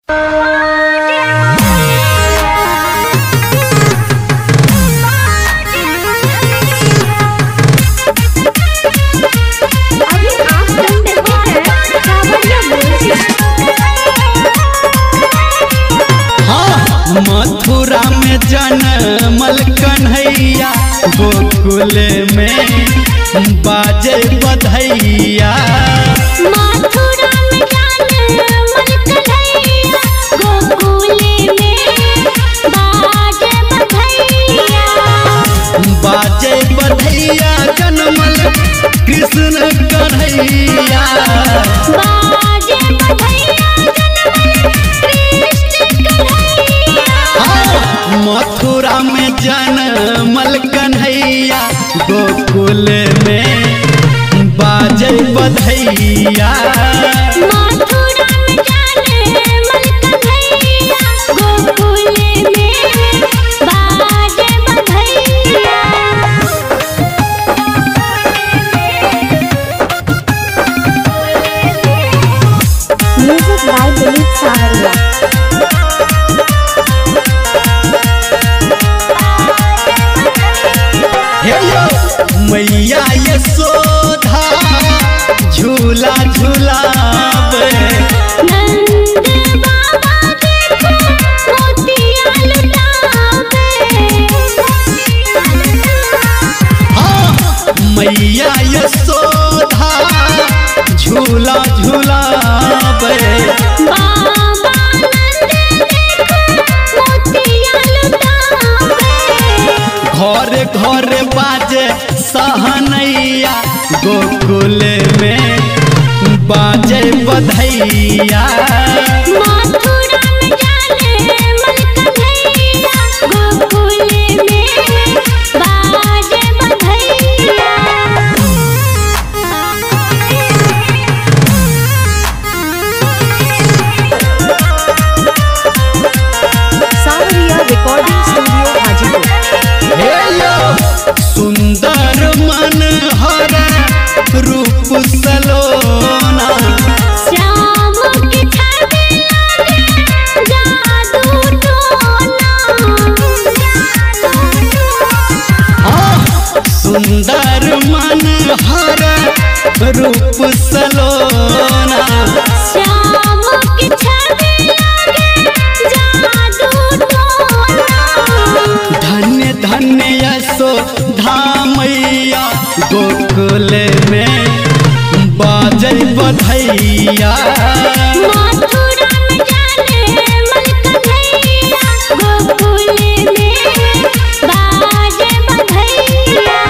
मथुरा में जनमल कन्हैया, गोकुल में बाजे बधैया। मथुरा में जनमल कन्हैया, गोकुल में बाजे बधैया। बाजे बधैया जनमल कृष्ण कन्हैया, बाजे बधैया जनमल कृष्ण कन्हैया। मथुरा में जनमल कन्हैया, गोकुल में बाजे बधैया। मथुरा में जनमल कन्हैया, गोकुल में बाजे बधैया। म्यूजिक बाय दिलीप सावरिया। मैया यशोदा झूला झूलावे, नंद बाबा देखो मोतिया लुटावे। मैया यशोदा झूला झूलावे, बाबा नंद देखो मोतिया लुटावे। घर घर बाजे सहनैया, गोकुल में बाजे बधैया। मथुरा में जनमल कन्हैया, गोकुल में बाजे बधैया। सावरिया रिकॉर्डिंग स्टूडियो हाजीपुर। सुंदर मन हरा रूप सलोना, श्याम की छवि लागे जादू टोना। सुंदर मन हरा रूप सलोना, श्याम की छवि लागे जादू टोना। धन्य धन्य यशोदा मैया, गोकुल में बाजे बधैया। मथुरा में जनमल कन्हैया, गोकुल में बाजे बधैया।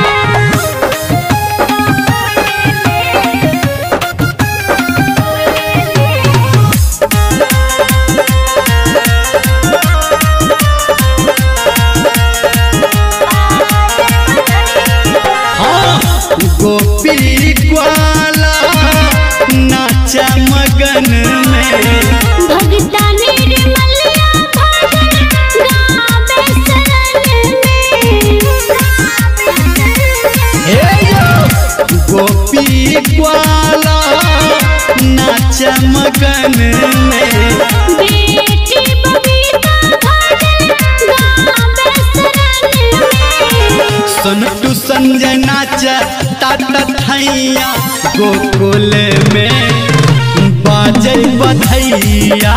गोपी ग्वाला नाचा मगन में, भगता निर्मलिया भजन गावे शरण में। गोपी ग्वाला नाचा मगन में, बेटी बबीता भजन गावे शरण में। सोनटू संजय नाचा ताता थैया, गोकुल में बाजे बधैया।